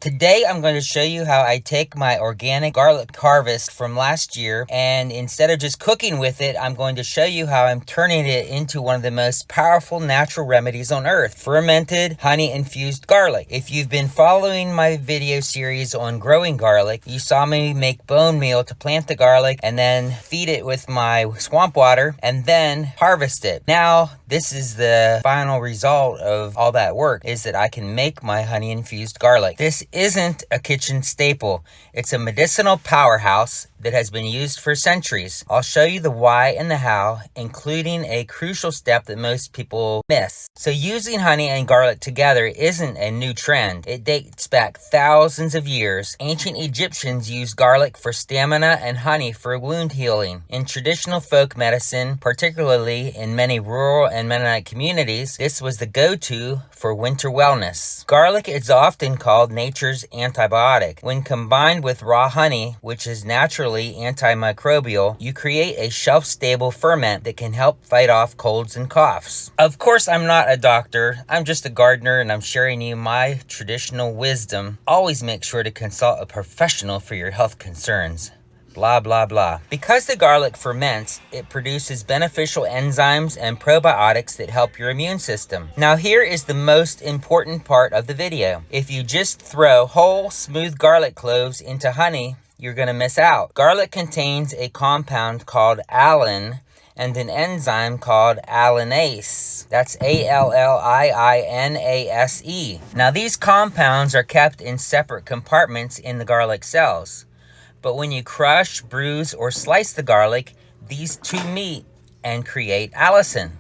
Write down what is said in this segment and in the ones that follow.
Today I'm going to show you how I take my organic garlic harvest from last year, and instead of just cooking with it, I'm going to show you how I'm turning it into one of the most powerful natural remedies on earth, fermented honey infused garlic. If you've been following my video series on growing garlic, you saw me make bone meal to plant the garlic and then feed it with my swamp water and then harvest it. Now this is the final result of all that work, is that I can make my honey infused garlic. This isn't a kitchen staple. It's a medicinal powerhouse that has been used for centuries. I'll show you the why and the how, including a crucial step that most people miss. So using honey and garlic together isn't a new trend. It dates back thousands of years. Ancient Egyptians used garlic for stamina and honey for wound healing. In traditional folk medicine, particularly in many rural and Mennonite communities, this was the go-to for winter wellness. Garlic is often called nature's antibiotic. When combined with raw honey, which is naturally antimicrobial, you create a shelf-stable ferment that can help fight off colds and coughs. Of course, I'm not a doctor. I'm just a gardener, and I'm sharing you my traditional wisdom. Always make sure to consult a professional for your health concerns. Blah, blah, blah. Because the garlic ferments, it produces beneficial enzymes and probiotics that help your immune system. Now here is the most important part of the video. If you just throw whole, smooth garlic cloves into honey, you're gonna miss out. Garlic contains a compound called allicin and an enzyme called allinase. That's A-L-L-I-I-N-A-S-E. Now these compounds are kept in separate compartments in the garlic cells. But when you crush, bruise, or slice the garlic, these two meet and create allicin.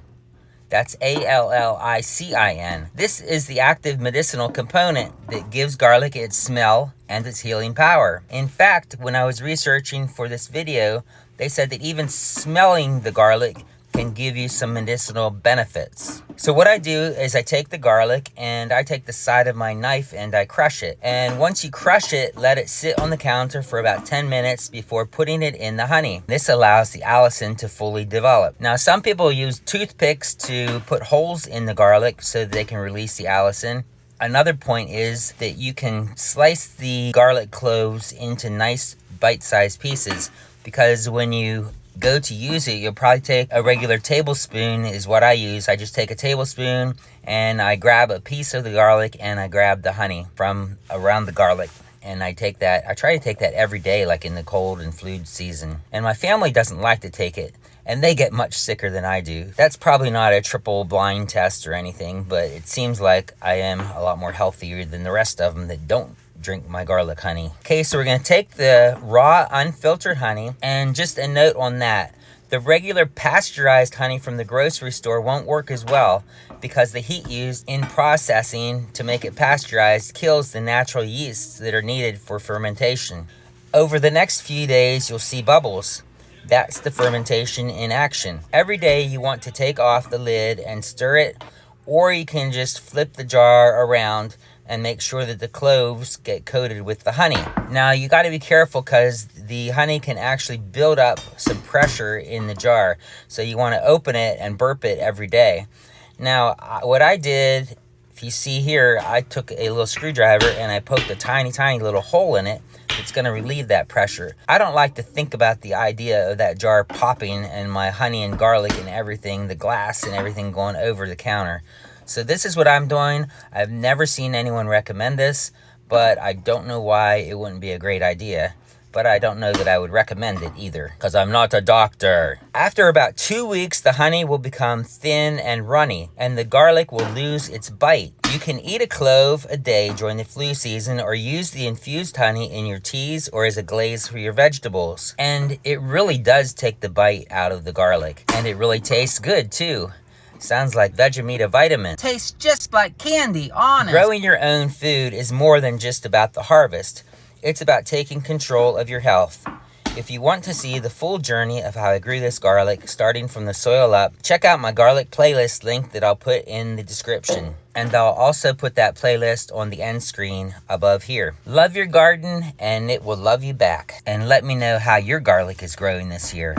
That's A-L-L-I-C-I-N. This is the active medicinal component that gives garlic its smell and its healing power. In fact, when I was researching for this video, they said that even smelling the garlic can give you some medicinal benefits. So what I do is I take the garlic and I take the side of my knife and I crush it. And once you crush it, let it sit on the counter for about 10 minutes before putting it in the honey. This allows the allicin to fully develop. Now, some people use toothpicks to put holes in the garlic so that they can release the allicin. Another point is that you can slice the garlic cloves into nice bite-sized pieces, because when you go to use it, you'll probably take a regular tablespoon is what I use. I just take a tablespoon and I grab a piece of the garlic and I grab the honey from around the garlic. And I take that, I try to take that every day, like in the cold and flu season. And my family doesn't like to take it, and they get much sicker than I do. That's probably not a triple blind test or anything, but it seems like I am a lot more healthier than the rest of them that don't drink my garlic honey. Okay, so we're gonna take the raw unfiltered honey, and just a note on that. The regular pasteurized honey from the grocery store won't work as well, because the heat used in processing to make it pasteurized kills the natural yeasts that are needed for fermentation. Over the next few days, you'll see bubbles. That's the fermentation in action. Every day you want to take off the lid and stir it, or you can just flip the jar around and make sure that the cloves get coated with the honey. Now you gotta be careful, because the honey can actually build up some pressure in the jar. So you wanna open it and burp it every day. Now, what I did, if you see here, I took a little screwdriver and I poked a tiny, tiny little hole in it. It's gonna relieve that pressure. I don't like to think about the idea of that jar popping and my honey and garlic and everything, the glass and everything going over the counter. So this is what I'm doing. I've never seen anyone recommend this, but I don't know why it wouldn't be a great idea. But I don't know that I would recommend it either, because I'm not a doctor. After about 2 weeks, the honey will become thin and runny, and the garlic will lose its bite. You can eat a clove a day during the flu season, or use the infused honey in your teas or as a glaze for your vegetables. And it really does take the bite out of the garlic, and it really tastes good too. Sounds like Vegemita vitamin. Tastes just like candy, honest. Growing your own food is more than just about the harvest. It's about taking control of your health. If you want to see the full journey of how I grew this garlic, starting from the soil up, check out my garlic playlist link that I'll put in the description. And I'll also put that playlist on the end screen above here. Love your garden, and it will love you back. And let me know how your garlic is growing this year.